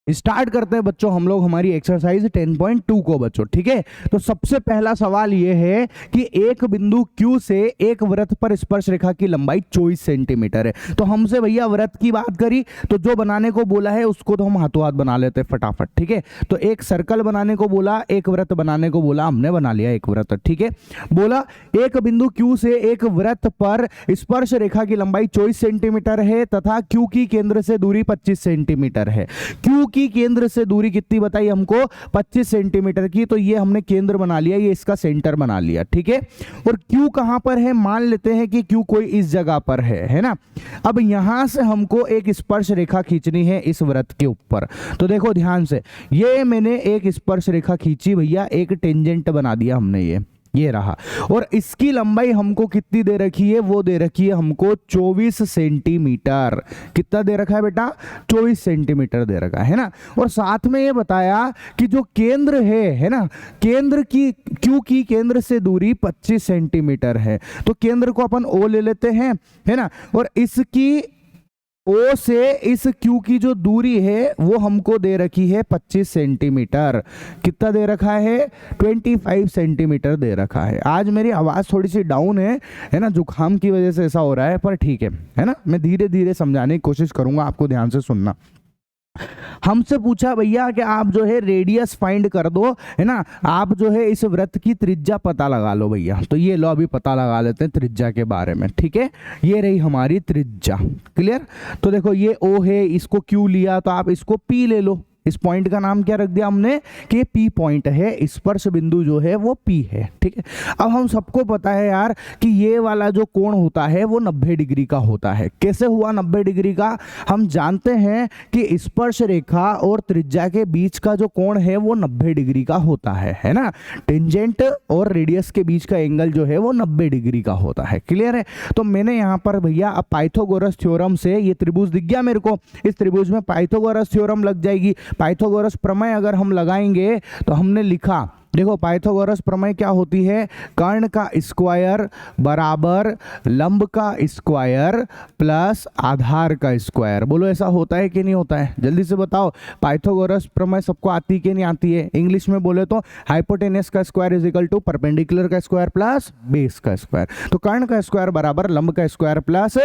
Start करते हैं बच्चों हम लोग हमारी एक्सरसाइज 10.2 को बच्चों। ठीक है, तो सबसे पहला सवाल ये है कि एक बिंदु Q से एक वृत्त पर स्पर्श रेखा की लंबाई 24 सेंटीमीटर है। तो हमसे भैया वृत्त की बात करी तो जो बनाने को बोला है उसको तो हम हाथों हाथ बना लेते हैं फटाफट। ठीक है, तो एक सर्कल बनाने को बोला, एक वृत्त बनाने को बोला, हमने बना लिया एक वृत्त। ठीक है, बोला एक बिंदु Q से एक वृत्त पर स्पर्श रेखा की लंबाई 24 सेंटीमीटर है तथा Q की केंद्र से दूरी 25 सेंटीमीटर है। Q की केंद्र से दूरी कितनी बताई हमको? 25 सेंटीमीटर की। तो ये हमने केंद्र बना लिया, ये इसका सेंटर बना लिया। ठीक है, और Q कहां पर है? मान लेते हैं कि Q कोई इस जगह पर है ना। अब यहां से हमको एक स्पर्श रेखा खींचनी है इस वृत्त के ऊपर। तो देखो ध्यान से, ये मैंने एक स्पर्श रेखा खींची भैया, एक टेंजेंट बना दिया हमने, ये रहा। और इसकी लंबाई हमको कितनी दे रखी है? वो दे रखी है हमको 24 सेंटीमीटर। कितना दे रखा है बेटा? 24 सेंटीमीटर दे रखा है ना। और साथ में ये बताया कि जो केंद्र है ना, केंद्र की Q की केंद्र से दूरी 25 सेंटीमीटर है। तो केंद्र को अपन O ले लेते हैं, है ना। और इसकी O से इस Q की जो दूरी है वो हमको दे रखी है 25 सेंटीमीटर। कितना दे रखा है? 25 सेंटीमीटर दे रखा है। आज मेरी आवाज़ थोड़ी सी डाउन है ना, जुकाम की वजह से ऐसा हो रहा है, पर ठीक है ना। मैं धीरे धीरे समझाने की कोशिश करूंगा, आपको ध्यान से सुनना। हमसे पूछा भैया कि आप जो है रेडियस फाइंड कर दो, है ना, आप जो है इस वृत्त की त्रिज्या पता लगा लो भैया। तो ये लो अभी पता लगा लेते हैं त्रिज्या के बारे में। ठीक है, ये रही हमारी त्रिज्या। क्लियर? तो देखो ये O है, इसको Q लिया तो आप इसको P ले लो। इस पॉइंट का नाम क्या रख दिया हमने कि P पॉइंट है, स्पर्श बिंदु जो है वो P है। ठीक है, अब हम सबको पता है यार कि ये वाला जो कोण होता है वो 90 डिग्री का होता है। कैसे हुआ 90 डिग्री का? हम जानते हैं कि स्पर्श रेखा और त्रिज्या के बीच का जो कोण है वो 90 डिग्री का होता है ना। टेंजेंट और रेडियस के बीच का एंगल जो है वो 90 डिग्री का होता है। क्लियर है? तो मैंने यहाँ पर भैया अब पाइथागोरस थ्योरम से, ये त्रिभुज दिख गया मेरे को, इस त्रिभुज में पाइथागोरस थ्योरम लग जाएगी। पाइथागोरस प्रमेय अगर हम लगाएंगे तो हमने लिखा, देखो पाइथागोरस प्रमेय क्या होती है? कर्ण का स्क्वायर बराबर लंब का स्क्वायर प्लस आधार का स्क्वायर। बोलो ऐसा होता है कि नहीं होता है? जल्दी से बताओ। पाइथागोरस प्रमेय सबको आती कि नहीं आती है? इंग्लिश में बोले तो हाइपोटेनस का square is equal to perpendicular का स्क्वायर प्लस बेस का स्क्वायर। तो कर्ण का स्क्वायर बराबर लंब का स्क्वायर प्लस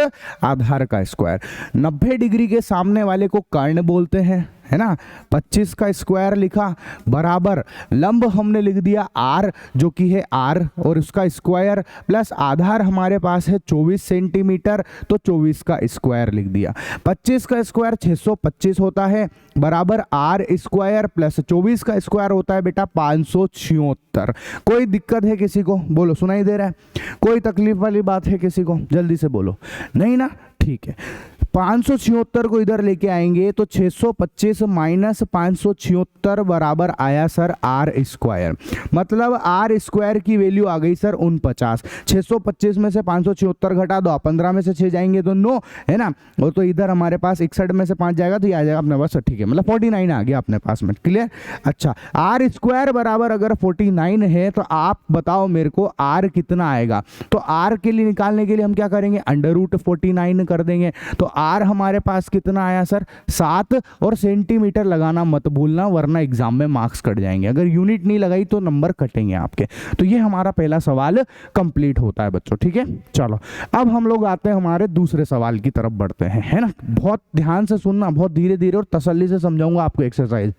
आधार का स्क्वायर। 90 डिग्री के सामने वाले को कर्ण बोलते हैं, है ना। 25 का स्क्वायर लिखा बराबर लंब हमने लिख दिया R, जो कि है R, और उसका स्क्वायर प्लस आधार हमारे पास है 24 सेंटीमीटर, तो 24 का स्क्वायर लिख दिया। 25 का स्क्वायर 625 होता है बराबर R स्क्वायर प्लस 24 का स्क्वायर होता है बेटा 576। कोई दिक्कत है किसी को? बोलो, सुनाई दे रहा है? कोई तकलीफ वाली बात है किसी को? जल्दी से बोलो। नहीं ना? ठीक है, 576 को इधर लेके आएंगे तो 625 माइनस 576 बराबर आया सर R स्क्वायर। मतलब R स्क्वायर की वैल्यू आ गई सर 49। 625 में से 576 घटा दो, 15 में से 6 जाएंगे तो 9, है ना। और तो इधर हमारे पास 61 में से 5 जाएगा तो ये आ जाएगा अपने पास। ठीक है, मतलब 49 आ गया अपने पास में। क्लियर? अच्छा, R स्क्वायर बराबर अगर 49 है तो आप बताओ मेरे को R कितना आएगा? तो R के लिए निकालने के लिए हम क्या करेंगे? अंडर रूट 49 कर देंगे। तो R हमारे पास कितना आया सर? 7। और सेंटीमीटर लगाना मत भूलना, वरना एग्जाम में मार्क्स कट जाएंगे। अगर यूनिट नहीं लगाई तो नंबर कटेंगे आपके। तो ये हमारा पहला सवाल कंप्लीट होता है बच्चों। ठीक है, चलो अब हम लोग आते हैं हमारे दूसरे सवाल की तरफ बढ़ते हैं, है ना। बहुत ध्यान से सुनना, बहुत धीरे धीरे और तसल्ली से समझाऊंगा आपको एक्सरसाइज।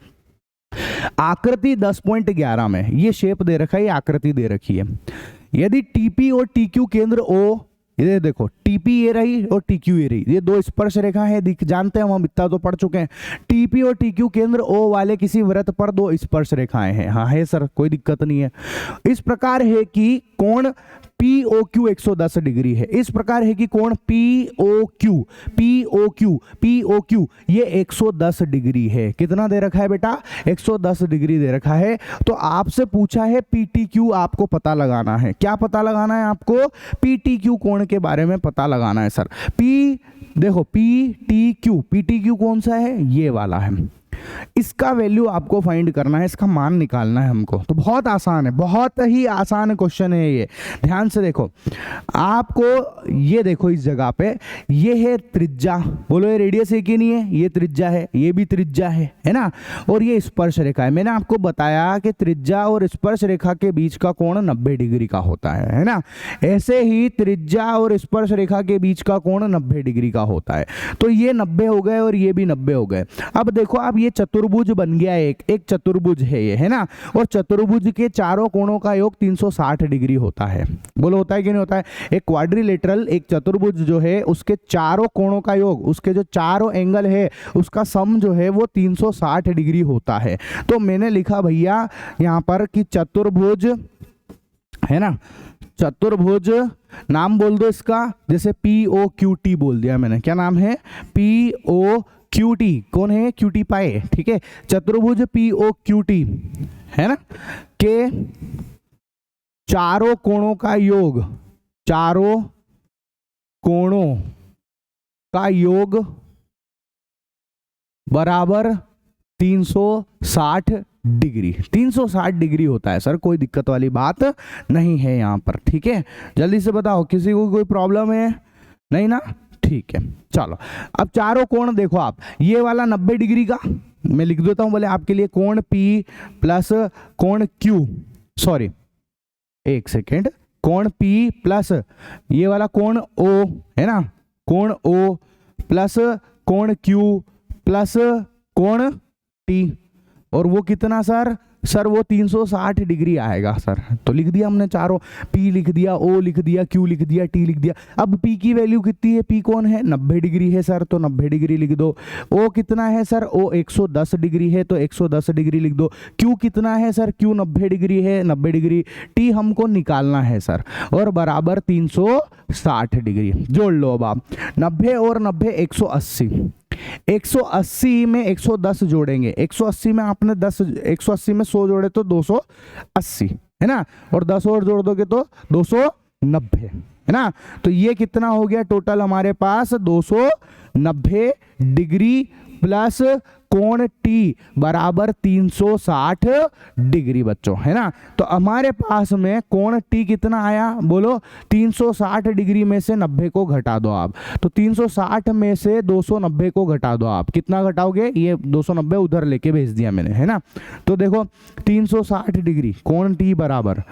आकृति 10.11 में ये शेप दे रखा है, ये आकृति दे रखी है। यदि टीपी और टीक्यू केंद्र O, ये देखो टीपी ये रही और टीक्यू ये रही, ये दो स्पर्श रेखा है, जानते हैं हम, इतना तो पढ़ चुके हैं। टीपी और टीक्यू केंद्र O वाले किसी वृत्त पर दो स्पर्श रेखाएं हैं। हाँ है सर, कोई दिक्कत नहीं है। इस प्रकार है कि कोण POQ 110 डिग्री है। इस प्रकार है कि कोण POQ ये 110 डिग्री है। कितना दे रखा है बेटा? 110 डिग्री दे रखा है। तो आपसे पूछा है PTQ आपको पता लगाना है। क्या पता लगाना है आपको? PTQ कोण के बारे में पता लगाना है सर। देखो PTQ कौन सा है? ये वाला है। इसका वैल्यू आपको फाइंड करना है, इसका मान निकालना है हमको। तो बहुत आसान है, बहुत ही आसान क्वेश्चन है ये। ध्यान से देखो, आपको ये देखो इस जगह पे ये है त्रिज्या, बोलो ये रेडियस है कि नहीं है, ये त्रिज्या है, ये भी त्रिज्या है ना, और ये स्पर्श रेखा है। मैंने आपको बताया कि त्रिज्या और स्पर्श रेखा के बीच का कोण 90 डिग्री का होता है ना। ऐसे ही त्रिज्या और स्पर्श रेखा के बीच का कोण 90 डिग्री का होता है। तो ये 90 हो गए और ये भी 90 हो गए। अब देखो, अब ये चतुर्भुज बन गया, एक चतुर्भुज है ये, है ना, और चतुर्भुज के चारों कोणों का योग 360 डिग्री होता है। बोलो होता है कि नहीं होता है? एक क्वाड्रिलेटरल, एक चतुर्भुज जो है उसके चारों कोणों का योग, उसके जो चारों एंगल है उसका सम जो है वो 360 डिग्री होता है। तो मैंने लिखा भैया यहाँ पर कि चतुर्भुज, है ना, चतुर्भुज, नाम बोल दो इसका, जैसे POQT बोल दिया मैंने, क्या नाम है? POQT, कौन है? क्यूटी पाए, ठीक है। चतुर्भुज POQT, है ना, के चारों कोणों का योग, चारों कोणों का योग बराबर 360 डिग्री। 360 डिग्री होता है सर, कोई दिक्कत वाली बात नहीं है यहाँ पर, ठीक है। जल्दी से बताओ, किसी को कोई प्रॉब्लम है? नहीं ना, ठीक है। चलो, अब चारों कोण देखो आप, ये वाला 90 डिग्री का मैं लिख देता हूं, बोले आपके लिए कोण P प्लस कोण Q, सॉरी एक सेकेंड, कोण P प्लस ये वाला कोण O, है ना, कोण O प्लस कोण Q प्लस कोण T, और वो कितना सर? सर वो 360 डिग्री आएगा सर। तो लिख दिया हमने चारों, P लिख दिया, O लिख दिया, Q लिख दिया, T लिख दिया। अब P की वैल्यू कितनी है? P कौन है? 90 डिग्री है सर, तो 90 डिग्री लिख दो। O कितना है सर? O 110 डिग्री है, तो 110 डिग्री लिख दो। Q कितना है सर? Q 90 डिग्री है, 90 डिग्री। T हमको निकालना है सर, और बराबर 360 डिग्री। जोड़ लो अब आप, 90 और 90 180, 180 में 110 जोड़ेंगे, 180 में आपने 10, 180 में 100 जोड़े तो 280, है ना, और 10 और जोड़ दोगे तो 290, है ना। तो ये कितना हो गया टोटल हमारे पास? 290 डिग्री प्लस कोण T बराबर 360 डिग्री बच्चों, है ना। तो हमारे पास में कोण T कितना आया? बोलो, 360 डिग्री में से 90 को घटा दो आप, तो 360 में से 290 को घटा दो आप। कितना घटाओगे? ये 290 उधर लेके भेज दिया मैंने, है ना। तो देखो 360 डिग्री कोण T बराबर,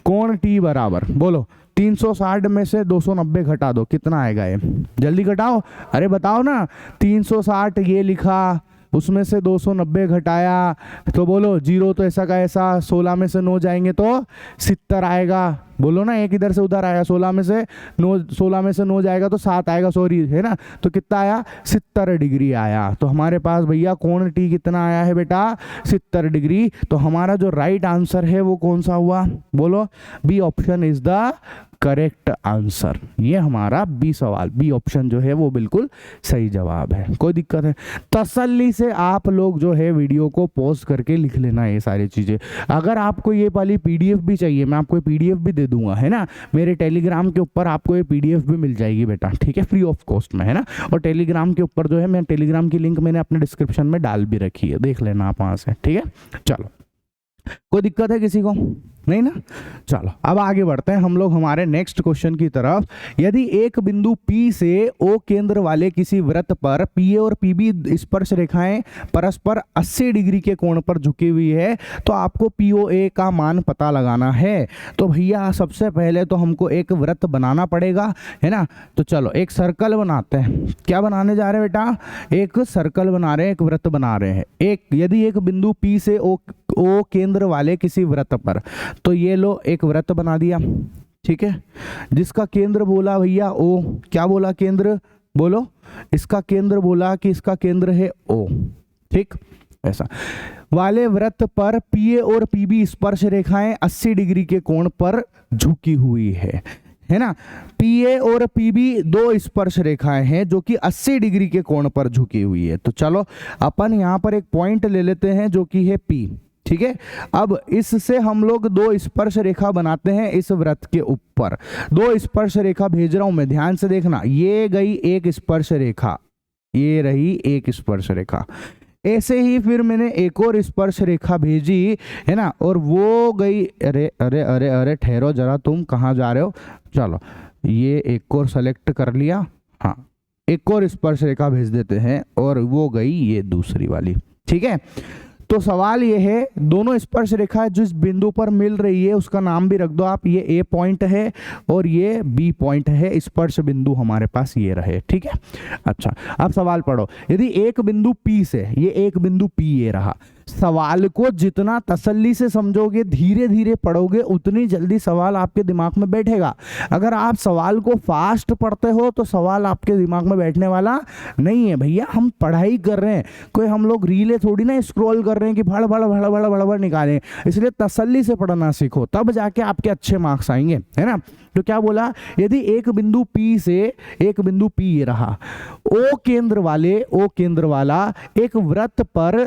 कोण T बराबर, बोलो 360 में से 290 घटा दो, कितना आएगा ये? जल्दी घटाओ, अरे बताओ ना। 360 ये लिखा, उसमें से 290 घटाया, तो बोलो जीरो तो ऐसा का ऐसा, 16 में से 9 जाएंगे तो 70 आएगा। बोलो ना, एक इधर से उधर आया, 16 में से 9 जाएगा तो 7 आएगा, सॉरी, है ना। तो कितना आया? 70 डिग्री आया। तो हमारे पास भैया कोण T कितना आया है बेटा? 70 डिग्री। तो हमारा जो राइट आंसर है वो कौन सा हुआ? बोलो, B option is the correct answer. ये हमारा बी सवाल, बी ऑप्शन जो है वो बिल्कुल सही जवाब है। कोई दिक्कत है? तसल्ली से आप लोग जो है वीडियो को पॉज करके लिख लेना ये सारी चीजें। अगर आपको ये वाली PDF भी चाहिए, मैं आपको PDF भी दे दूंगा, है ना। मेरे टेलीग्राम के ऊपर आपको ये PDF भी मिल जाएगी बेटा, ठीक है, फ्री ऑफ कॉस्ट में, है ना। और टेलीग्राम के ऊपर जो है, मैं टेलीग्राम की लिंक मैंने अपने डिस्क्रिप्शन में डाल भी रखी है, देख लेना आप वहां से, ठीक है। चलो, कोई दिक्कत है किसी को? नहीं ना। चलो अब आगे बढ़ते हैं हम लोग हमारे नेक्स्ट क्वेश्चन की तरफ। यदि एक बिंदु P से O केंद्र वाले किसी वृत्त पर PA और PB स्पर्श रेखाएं परस्पर 80 डिग्री के कोण पर झुकी हुई है, तो आपको POA का मान पता लगाना है। तो भैया सबसे पहले तो हमको एक वृत्त बनाना पड़ेगा, है ना। तो चलो एक सर्कल बनाते हैं। क्या बनाने जा रहे हैं बेटा? एक सर्कल बना रहे हैं, एक वृत्त बना रहे हैं। यदि एक बिंदु P से O केंद्र वाले किसी वृत्त पर, तो ये लो एक वृत्त बना दिया, ठीक है, जिसका केंद्र बोला भैया O। क्या बोला केंद्र? बोलो, इसका केंद्र बोला कि इसका केंद्र है O, ठीक। ऐसा वाले वृत्त पर PA और PB स्पर्श रेखाएं 80 डिग्री के कोण पर झुकी हुई है ना। PA और PB दो स्पर्श रेखाएं हैं जो कि 80 डिग्री के कोण पर झुकी हुई है। तो चलो अपन यहां पर एक पॉइंट ले लेते हैं जो कि है P, ठीक है। अब इससे हम लोग दो स्पर्श रेखा बनाते हैं इस वृत्त के ऊपर। दो स्पर्श रेखा भेज रहा हूं मैं, ध्यान से देखना। ये गई एक स्पर्श रेखा, ये रही एक स्पर्श रेखा, ऐसे ही फिर मैंने एक और स्पर्श रेखा भेजी, है ना, और वो गई, अरे अरे अरे अरे ठहरो जरा, तुम कहाँ जा रहे हो, चलो ये एक और सेलेक्ट कर लिया, हाँ एक और स्पर्श रेखा भेज देते हैं और वो गई ये दूसरी वाली, ठीक है। तो सवाल ये है, दोनों स्पर्श रेखा जिस बिंदु पर मिल रही है उसका नाम भी रख दो आप, ये ए पॉइंट है और ये बी पॉइंट है, स्पर्श बिंदु हमारे पास ये रहे, ठीक है। अच्छा अब सवाल पढ़ो, यदि एक बिंदु पी से, ये एक बिंदु पी ये रहा, सवाल को जितना तसल्ली से समझोगे, धीरे धीरे पढ़ोगे, उतनी जल्दी सवाल आपके दिमाग में बैठेगा। अगर आप सवाल को फास्ट पढ़ते हो तो सवाल आपके दिमाग में बैठने वाला नहीं है। भैया हम पढ़ाई कर रहे हैं, कोई हम लोग रीले थोड़ी ना स्क्रॉल कर रहे हैं कि भड़ भड़ भड़ भड़ भड़ भड़ निकालें, इसलिए तसल्ली से पढ़ना सीखो, तब जाके आपके अच्छे मार्क्स आएंगे, है ना। तो क्या बोला, यदि एक बिंदु P से, एक बिंदु P ये रहा, O केंद्र वाला एक वृत्त पर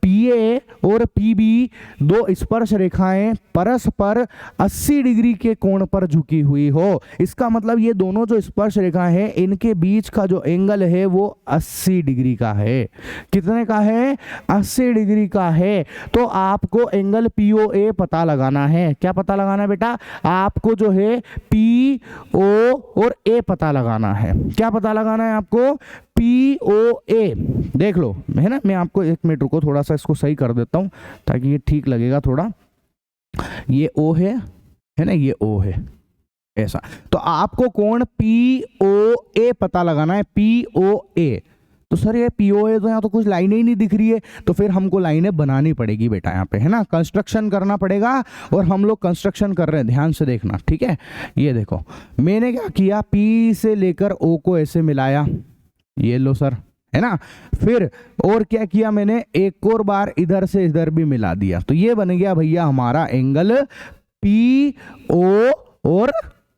PA और PB दो स्पर्श रेखाएं परस्पर 80 डिग्री के कोण पर झुकी हुई हो। इसका मतलब ये दोनों जो स्पर्श रेखाएं हैं इनके बीच का जो एंगल है वो 80 डिग्री का है। कितने का है? 80 डिग्री का है। तो आपको एंगल POA पता लगाना है। क्या पता लगाना है बेटा? आपको जो है PO और A पता लगाना है। क्या पता लगाना है आपको? POA। देख लो, है ना, मैं आपको एक मिनट रुको, थोड़ा सा इसको सही कर देता हूं ताकि ये ठीक लगेगा थोड़ा। ये O है ना, ये O है ऐसा। तो आपको कोण POA पता लगाना है, POA। तो सर ये POA तो यहाँ तो कुछ लाइनें ही नहीं दिख रही है, तो फिर हमको लाइनें बनानी पड़ेगी बेटा यहाँ पे, है ना, कंस्ट्रक्शन करना पड़ेगा। और हम लोग कंस्ट्रक्शन कर रहे हैं, ध्यान से देखना, ठीक है। ये देखो मैंने क्या किया, P से लेकर O को ऐसे मिलाया, ये लो सर, है ना। फिर और क्या किया मैंने, एक और बार इधर से इधर भी मिला दिया, तो ये बन गया भैया हमारा एंगल PO और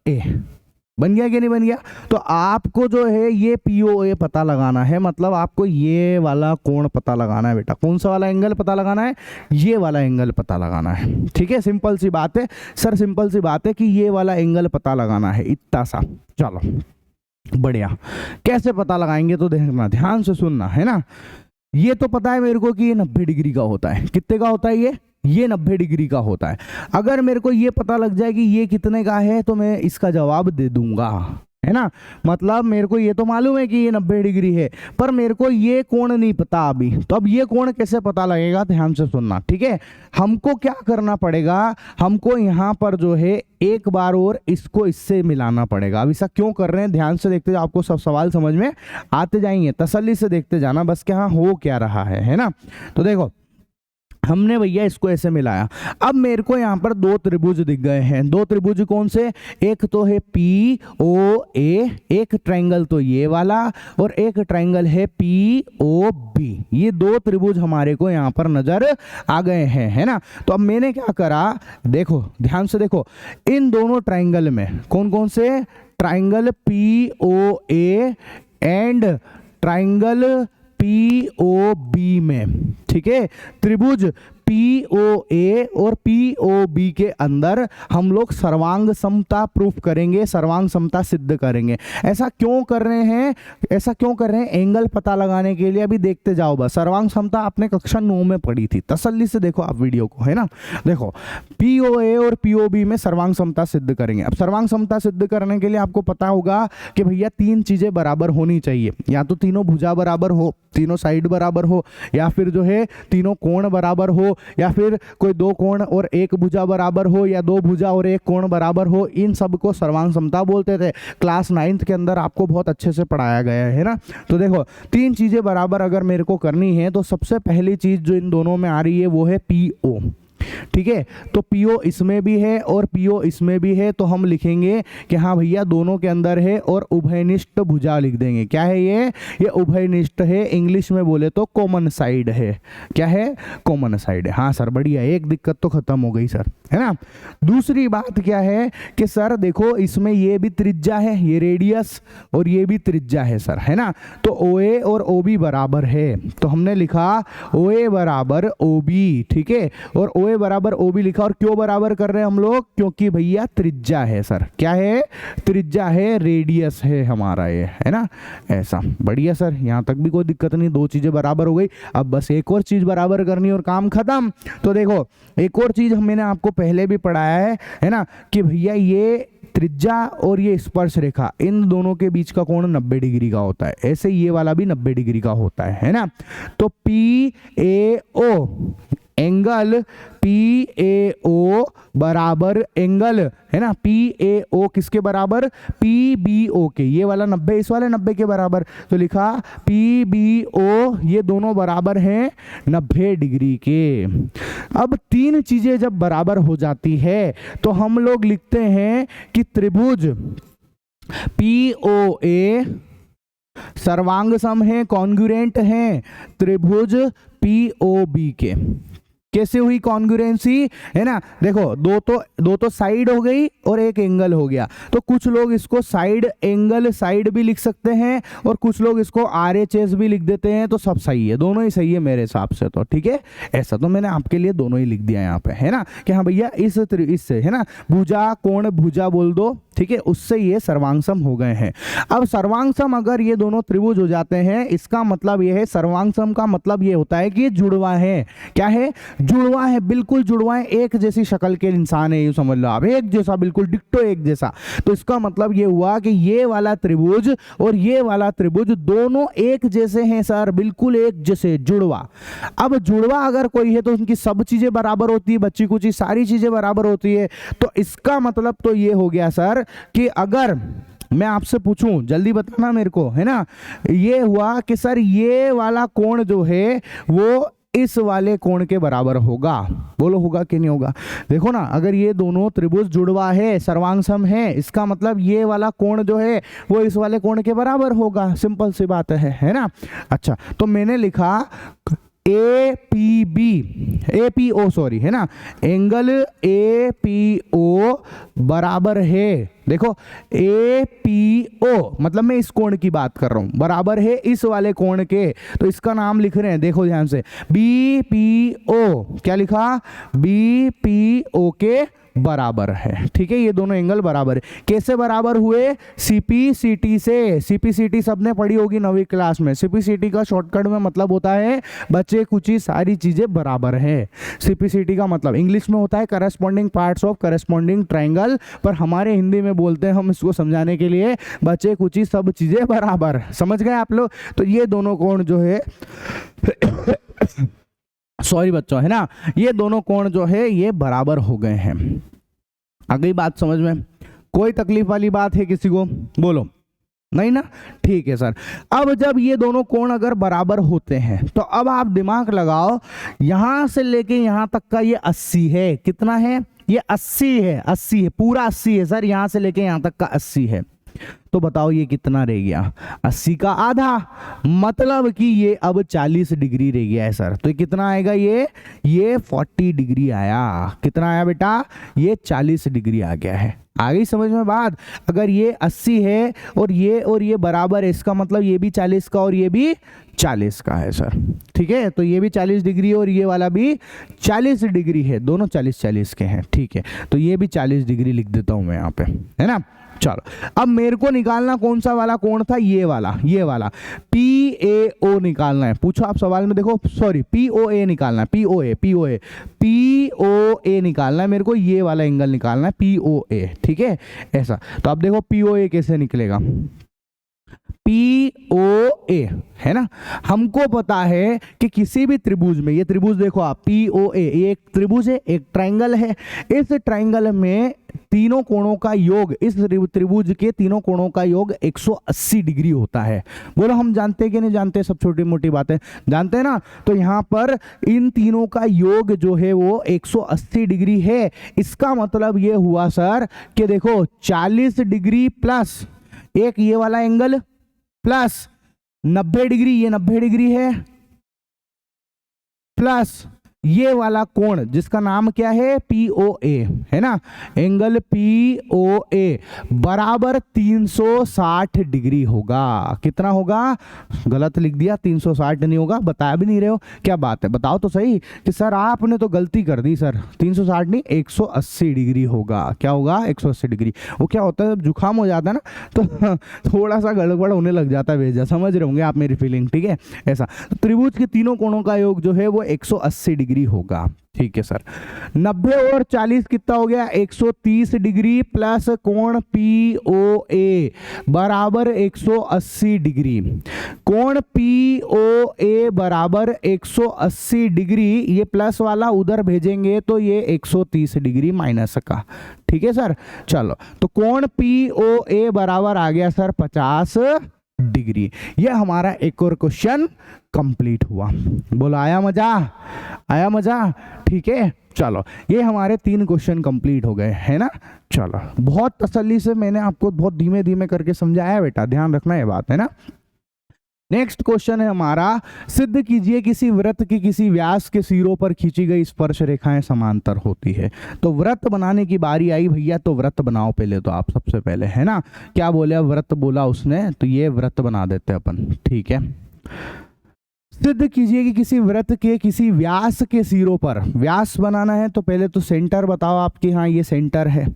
A। बन गया कि नहीं बन गया? तो आपको जो है ये POA पता लगाना है, मतलब आपको ये वाला कोण पता लगाना है बेटा। कौन सा वाला एंगल पता लगाना है? ये वाला एंगल पता लगाना है, ठीक है। सिंपल सी बात है सर, सिंपल सी बात है कि ये वाला एंगल पता लगाना है, इतना सा। चलो बढ़िया, कैसे पता लगाएंगे तो देखना, ध्यान से सुनना, है ना। ये तो पता है मेरे को कि ये 90 डिग्री का होता है। कितने का होता है ये 90 डिग्री का होता है। अगर मेरे को ये पता लग जाए कि ये कितने का है तो मैं इसका जवाब दे दूंगा, है ना। मतलब मेरे को ये तो मालूम है कि ये 90 डिग्री है, पर मेरे को ये कोण नहीं पता अभी। तो अब ये कोण कैसे पता लगेगा? ध्यान से सुनना, ठीक है। हमको क्या करना पड़ेगा, हमको यहाँ पर जो है एक बार और इसको इससे मिलाना पड़ेगा। अब ऐसा क्यों कर रहे हैं, ध्यान से देखते जाओ, आपको सब सवाल समझ में आते जाएंगे। तसल्ली से देखते जाना बस कि हाँ हो क्या रहा है ना। तो देखो हमने भैया इसको ऐसे मिलाया। अब मेरे को यहाँ पर दो त्रिभुज दिख गए हैं। दो त्रिभुज कौन से? एक तो है POA, एक ट्रायंगल तो ये वाला, और एक ट्रायंगल है POB। ये दो त्रिभुज हमारे को यहाँ पर नजर आ गए हैं, है ना। तो अब मैंने क्या करा, देखो ध्यान से देखो, इन दोनों ट्रायंगल में कौन कौन से? Triangle POA and triangle POB में, ठीक है, त्रिभुज POA और POB के अंदर हम लोग सर्वांग समता प्रूफ करेंगे, सर्वांग समता सिद्ध करेंगे। ऐसा क्यों कर रहे हैं? ऐसा क्यों कर रहे हैं? एंगल पता लगाने के लिए। अभी देखते जाओ बस। सर्वांग समता आपने कक्षा 9 में पढ़ी थी, तसल्ली से देखो आप वीडियो को, है ना। देखो POA और POB में सर्वांग समता सिद्ध करेंगे। अब सर्वांग समता सिद्ध करने के लिए आपको पता होगा कि भैया तीन चीजें बराबर होनी चाहिए, या तो तीनों भुजा बराबर हो, तीनों साइड बराबर हो, या फिर जो है तीनों कोण बराबर हो, या फिर कोई दो कोण और एक भुजा बराबर हो, या दो भुजा और एक कोण बराबर हो। इन सब को सर्वांग समता बोलते थे। क्लास 9th के अंदर आपको बहुत अच्छे से पढ़ाया गया है ना। तो देखो तीन चीजें बराबर अगर मेरे को करनी है तो सबसे पहली चीज जो इन दोनों में आ रही है वो है PO, ठीक है। तो PO इसमें भी है और PO इसमें भी है, तो हम लिखेंगे कि हाँ भैया दोनों के अंदर है, और उभयनिष्ठ भुजा लिख देंगे। क्या है ये उभयनिष्ठ है, इंग्लिश में बोले तो कॉमन साइड है। क्या है? कॉमन साइड है। हाँ सर बढ़िया, एक दिक्कत तो खत्म हो गई सर, है ना। दूसरी बात क्या है कि सर देखो इसमें ये भी त्रिज्या है, ये रेडियस, और ये भी त्रिज्या है सर, है ना। तो OA और OB बराबर है, तो हमने लिखा OA बराबर OB, ठीक है। और OA OA बराबर OB लिखा। और क्यों बराबर कर रहे हैं हम लोग? क्योंकि भैया त्रिज्या है सर। क्या है? त्रिज्या है, रेडियस है हमारा ये, है ना। ऐसा बढ़िया सर, यहाँ तक भी कोई दिक्कत नहीं, दो चीजें बराबर हो गई। अब बस एक और चीज बराबर करनी और काम खत्म। तो देखो एक और चीज मैंने आपको पहले भी पढ़ाया है ना, कि भैया ये त्रिज्या और ये स्पर्श रेखा, इन दोनों के बीच का कोण 90 डिग्री का होता है। ऐसे ये वाला भी 90 डिग्री का होता है ना। तो PAO एंगल, PAO बराबर एंगल, है ना, PAO किसके बराबर? PBO के। ये वाला 90 इस वाले 90 के बराबर, तो लिखा PBO, ये दोनों बराबर हैं 90 डिग्री के। अब तीन चीजें जब बराबर हो जाती है तो हम लोग लिखते हैं कि त्रिभुज POA सर्वांग सम है, कॉन्ग्रुएंट है त्रिभुज POB के। कैसे हुई कॉन्ग्रुएंसी, है ना? देखो दो तो साइड हो गई और एक एंगल हो गया। तो कुछ लोग इसको साइड एंगल साइड भी लिख सकते हैं और कुछ लोग इसको RHS भी लिख देते हैं। तो सब सही है, दोनों ही सही है मेरे हिसाब से तो, ठीक है। ऐसा तो मैंने आपके लिए दोनों ही लिख दिया यहाँ पे, है ना, कि हाँ भैया इससे, है ना, भुजा कोण भुजा बोल दो, ठीक है, उससे ये सर्वांगसम हो गए हैं। अब सर्वांगसम अगर ये दोनों त्रिभुज हो जाते हैं, इसका मतलब ये है, सर्वांगसम का मतलब ये होता है कि ये जुड़वा है। क्या है? जुड़वा है, बिल्कुल जुड़वा है, एक जैसी शक्ल के इंसान है, ये समझ लो आप, एक जैसा, बिल्कुल डिक्टो एक जैसा। तो इसका मतलब ये हुआ कि ये वाला त्रिभुज और ये वाला त्रिभुज दोनों एक जैसे हैं सर, बिल्कुल एक जैसे, जुड़वा। अब जुड़वा अगर कोई है तो उनकी सब चीजें बराबर होती है, बच्ची कुची सारी चीजें बराबर होती है। तो इसका मतलब तो ये हो गया सर कि अगर मैं आपसे पूछूं, जल्दी बताना मेरे को, है ना, ये हुआ कि सर ये वाला कोण जो है वो इस वाले कोण के बराबर होगा। बोलो होगा कि नहीं होगा? देखो ना, अगर ये दोनों त्रिभुज जुड़वा है, सर्वांगसम है, इसका मतलब ये वाला कोण जो है वो इस वाले कोण के बराबर होगा। सिंपल सी बात है ना। अच्छा, तो मैंने लिखा APO सॉरी, है ना, एंगल APO बराबर है, देखो APO मतलब मैं इस कोण की बात कर रहा हूं, बराबर है इस वाले कोण के। तो इसका नाम लिख रहे हैं, देखो ध्यान से, BPO। क्या लिखा? BPO के बराबर है, ठीक है। ये दोनों एंगल बराबर है। कैसे बराबर हुए? CPCT से। CPCT सबने पढ़ी होगी 9वीं क्लास में। CPCT का शॉर्टकट में मतलब होता है बच्चे कुछ ही सारी चीजें बराबर है। CPCT का मतलब इंग्लिश में होता है corresponding parts of corresponding triangle, पर हमारे हिंदी में बोलते हैं हम इसको समझाने के लिए बच्चे कुछ ही सब चीजें बराबर। समझ गए आप लोग? तो ये दोनों कोण जो है सॉरी बच्चों, है ना, ये दोनों कोण जो है ये बराबर हो गए हैं। आ गई बात समझ में? कोई तकलीफ वाली बात है किसी को? बोलो नहीं ना? ठीक है सर। अब जब ये दोनों कोण अगर बराबर होते हैं तो अब आप दिमाग लगाओ, यहां से लेके यहां तक का ये 80 है। कितना है? ये 80 है, 80 है, पूरा 80 है सर, यहां से लेके यहां तक का 80 है। तो बताओ ये कितना रह गया? 80 का आधा, मतलब कि ये अब 40 डिग्री रह गया है सर। तो ये कितना आएगा? ये 40 डिग्री आया। कितना आया बेटा? ये 40 डिग्री आ गया है। आ गई समझ में बात? अगर ये 80 है और ये बराबर है, इसका मतलब ये भी 40 का और ये भी 40 का है सर, ठीक है। तो ये भी 40 डिग्री और ये वाला भी 40 डिग्री है, दोनों 40-40 के हैं, ठीक है। तो ये भी 40 डिग्री लिख देता हूं मैं यहाँ पे, है ना। चलो, अब मेरे को निकालना कौन सा वाला कोण था? ये वाला PAO निकालना है। पूछो आप सवाल में, देखो सॉरी POA निकालना है, POA निकालना है मेरे को, ये वाला एंगल निकालना है POA, ठीक है। ऐसा, तो अब देखो POA कैसे निकलेगा। POA, है ना, हमको पता है कि किसी भी त्रिभुज में, ये त्रिभुज देखो आप POA, ये एक त्रिभुज है, एक ट्राइंगल है। इस ट्राइंगल में तीनों कोणों का योग, इस त्रिभुज के तीनों कोणों का योग 180 डिग्री होता है। बोलो हम जानते हैं कि नहीं जानते? सब छोटी मोटी बातें जानते हैं ना। तो यहां पर इन तीनों का योग जो है वो 180 डिग्री है। इसका मतलब ये हुआ सर कि देखो 40 डिग्री प्लस एक ये वाला एंगल प्लस 90 डिग्री, ये 90 डिग्री है, प्लस ये वाला कोण जिसका नाम क्या है POA है ना, एंगल POA बराबर 360 डिग्री होगा। कितना होगा, गलत लिख दिया, 360 नहीं होगा, बता भी नहीं रहे हो, क्या बात है, बताओ तो सही कि सर आपने तो गलती कर दी सर, 360 नहीं 180 डिग्री होगा। क्या होगा, 180 डिग्री। वो क्या होता है जब जुकाम हो जाता है ना तो थोड़ा सा गड़बड़ होने लग जाता है भेजा, समझ रहे होंगे आप मेरी फीलिंग, ठीक है। ऐसा तो त्रिभुज के तीनों कोणों का योग जो है वो 180 डिग्री होगा, ठीक है सर। 90 और 40 कितना हो गया, 130 डिग्री प्लस कोण POA बराबर 180 डिग्री। कोण POA बराबर 180 डिग्री, ये प्लस वाला उधर भेजेंगे तो ये 130 डिग्री माइनस का, ठीक है सर। चलो तो कोण POA बराबर आ गया सर 50 डिग्री। ये हमारा एक और क्वेश्चन कंप्लीट हुआ। बोलो आया मजा, आया मजा, ठीक है। चलो ये हमारे 3 क्वेश्चन कंप्लीट हो गए है ना। चलो बहुत तसल्ली से मैंने आपको बहुत धीमे धीमे करके समझाया बेटा, ध्यान रखना ये बात है ना। नेक्स्ट क्वेश्चन है हमारा, सिद्ध कीजिए किसी वृत्त की किसी व्यास के सिरों पर खींची गई स्पर्श रेखाएं समांतर होती है। तो वृत्त बनाने की बारी आई भैया, तो वृत्त बनाओ पहले तो आप सबसे पहले, है ना। क्या बोले, वृत्त बोला उसने, तो ये वृत्त बना देते अपन, ठीक है। सिद्ध कीजिए कि किसी वृत्त के किसी व्यास के सिरों पर, व्यास बनाना है तो पहले तो सेंटर बताओ आपके, हाँ ये सेंटर है।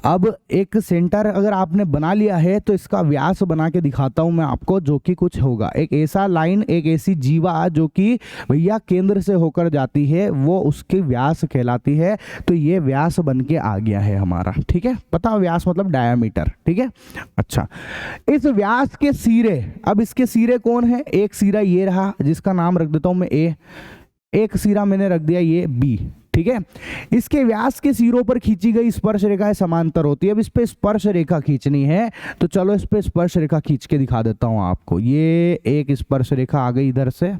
अब एक सेंटर अगर आपने बना लिया है तो इसका व्यास बना के दिखाता हूं मैं आपको, जो कि कुछ होगा, एक ऐसा लाइन, एक ऐसी जीवा जो कि भैया केंद्र से होकर जाती है, वो उसकी व्यास कहलाती है। तो ये व्यास बन के आ गया है हमारा, ठीक है। पता व्यास मतलब डायामीटर, ठीक है। अच्छा, इस व्यास के सिरे, अब इसके सिरे कौन है, एक सिरा ये रहा जिसका नाम रख देता हूं मैं A, एक सिरा मैंने रख दिया ये B, ठीक है। इसके व्यास के सिरों पर खींची गई स्पर्श रेखाएं समांतर होती है। अब इस पे स्पर्श रेखा खींचनी है तो चलो इस पे स्पर्श रेखा खींच के दिखा देता हूं आपको। ये एक स्पर्श रेखा आ गई इधर से,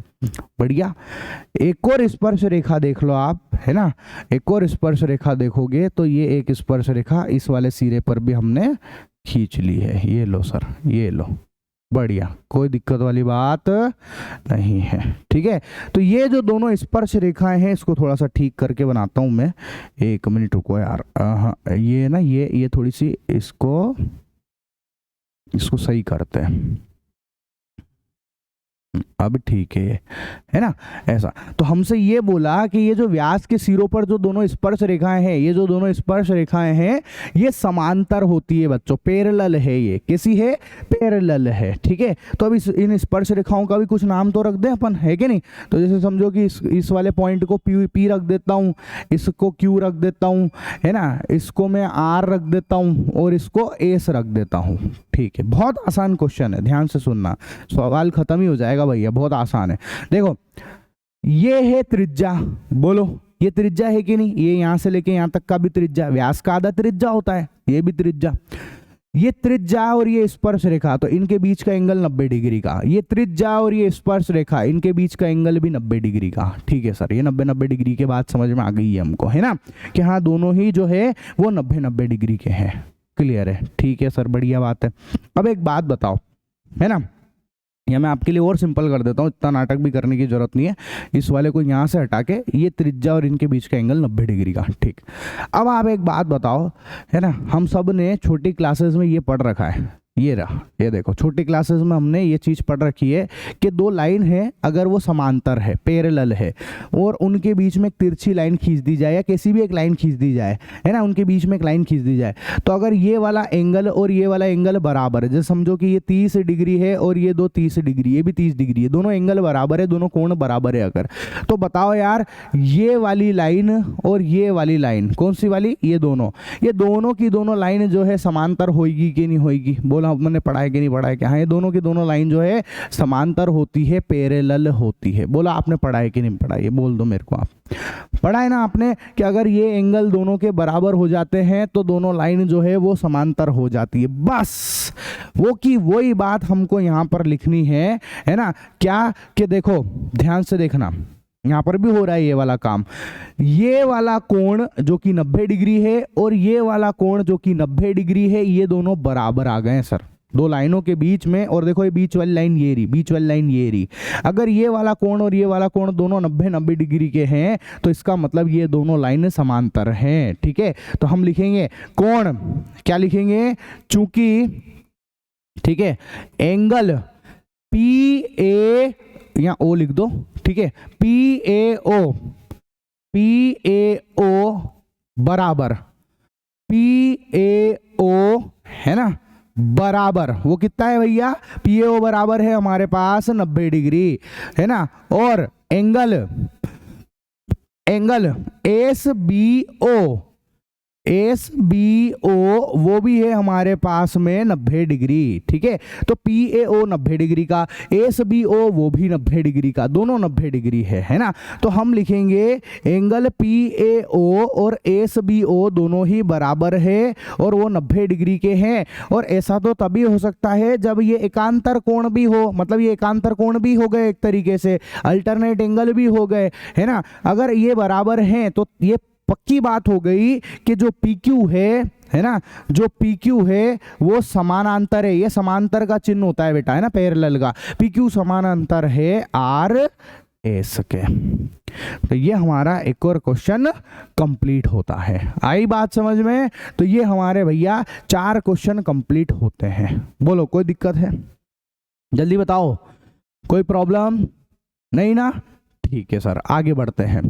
बढ़िया। एक और स्पर्श रेखा देख लो आप, है ना, एक और स्पर्श रेखा देखोगे तो ये एक स्पर्श रेखा इस वाले सिरे पर भी हमने खींच ली है। ये लो सर, ये लो, बढ़िया, कोई दिक्कत वाली बात नहीं है, ठीक है। तो ये जो दोनों स्पर्श रेखाएं हैं इसको थोड़ा सा ठीक करके बनाता हूं मैं, 1 मिनट रुको यार। ये ना ये थोड़ी सी इसको सही करते हैं, अब ठीक है ना। ऐसा तो हमसे ये बोला कि ये जो व्यास के सिरों पर जो दोनों स्पर्श रेखाएं हैं, ये जो दोनों स्पर्श रेखाएं हैं ये समांतर होती है बच्चों, पैरेलल है। ये कैसी है, पैरेलल है, ठीक है। तो अब इन स्पर्श रेखाओं का भी कुछ नाम तो रख दें अपन, है कि नहीं। तो जैसे समझो कि इस वाले पॉइंट को P रख देता हूँ, इसको Q रख देता हूँ, है ना, इसको मैं R रख देता हूँ और इसको S रख देता हूँ, ठीक है। बहुत आसान क्वेश्चन है, ध्यान से सुनना, सवाल खत्म ही हो जाएगा भैया, बहुत आसान है। देखो ये है त्रिज्या, बोलो ये त्रिज्या है कि नहीं, ये यहां से लेके यहां तक का भी त्रिज्या, व्यास का आधा त्रिज्या होता है, ये भी त्रिज्या। ये त्रिज्या और ये स्पर्श रेखा, तो इनके बीच का एंगल 90 डिग्री का। ये त्रिज्या और ये स्पर्श रेखा, इनके बीच का एंगल भी 90 डिग्री का, ठीक है सर। ये 90 डिग्री के बाद समझ में आ गई है हमको, है ना, कि हाँ दोनों ही जो है वो 90 डिग्री के हैं। क्लियर है, ठीक है सर, बढ़िया बात है। अब एक बात बताओ, है ना, या मैं आपके लिए और सिंपल कर देता हूँ, इतना नाटक भी करने की जरूरत नहीं है। इस वाले को यहाँ से हटा के ये त्रिज्या और इनके बीच का एंगल 90 डिग्री का, ठीक। अब आप एक बात बताओ, है ना, हम सब ने छोटी क्लासेस में ये पढ़ रखा है, ये रहा, ये देखो छोटी क्लासेस में हमने ये चीज़ पढ़ रखी है कि दो लाइन है, अगर वो समांतर है, पैरेलल है, और उनके बीच में एक तिरछी लाइन खींच दी जाए या कैसी भी एक लाइन खींच दी जाए, है ना, उनके बीच में एक लाइन खींच दी जाए, तो अगर ये वाला एंगल और ये वाला एंगल बराबर है, जैसे समझो कि ये 30 डिग्री है और ये दो 30 डिग्री, ये भी 30 डिग्री है, दोनों एंगल बराबर है, दोनों कोण बराबर है अगर, तो बताओ यार ये वाली लाइन और ये वाली लाइन, कौन सी वाली, ये दोनों की दोनों लाइन जो है समांतर होगी कि नहीं होगी। बोला मैंने पढ़ा है कि नहीं पढ़ा है, क्या हाँ, ये दोनों की दोनों लाइन जो है समांतर होती है, पैरेलल होती है। बोला आपने पढ़ा है कि नहीं पढ़ा है, ये बोल दो मेरे को, आप पढ़ा है ना आपने, कि अगर ये एंगल दोनों के बराबर हो जाते हैं तो दोनों लाइन जो है वो समांतर हो जाती है। बस वो की वही बात हमको यहाँ पर लिखनी है ना, क्या कि देखो ध्यान से देखना, यहाँ पर भी हो रहा है ये वाला काम, ये वाला कोण जो कि 90 डिग्री है और ये वाला कोण जो कि 90 डिग्री है, ये दोनों बराबर आ गए हैं सर, दो लाइनों के बीच में, और देखो ये बीच वाली लाइन ये रही, बीच वाली लाइन ये रही, अगर ये वाला कोण और ये वाला कोण दोनों 90 डिग्री के हैं तो इसका मतलब ये दोनों लाइनें समांतर हैं। ठीक है, तो हम लिखेंगे कोण, क्या लिखेंगे, चूंकि, ठीक है, एंगल पी ए, या ओ लिख दो, ठीक है, पी ए ओ बराबर पी ए ओ, है ना, बराबर वो कितना है भैया, पी ए ओ बराबर है हमारे पास 90 डिग्री, है ना, और एंगल एस बी ओ वो भी है हमारे पास में 90 डिग्री। ठीक है, तो पी ए ओ 90 डिग्री का, एस बी ओ वो भी 90 डिग्री का, दोनों 90 डिग्री है ना। तो हम लिखेंगे एंगल पी ए ओ और एस बी ओ दोनों ही बराबर है और वो 90 डिग्री के हैं। और ऐसा तो तभी हो सकता है जब ये एकांतर कोण भी हो, मतलब ये एकांतर कोण भी हो गए, एक तरीके से अल्टरनेट एंगल भी हो गए, है ना। अगर ये बराबर हैं तो ये पक्की बात हो गई कि जो PQ है ना, जो PQ है वो समानांतर है। ये समांतर का चिन्ह होता है बेटा, है ना, पैरेलल का। PQ समानांतर है RS के। तो ये हमारा एक और क्वेश्चन कंप्लीट होता है। आई बात समझ में? तो ये हमारे भैया 4 क्वेश्चन कंप्लीट होते हैं। बोलो कोई दिक्कत है? जल्दी बताओ, कोई प्रॉब्लम नहीं ना? ठीक है सर, आगे बढ़ते हैं।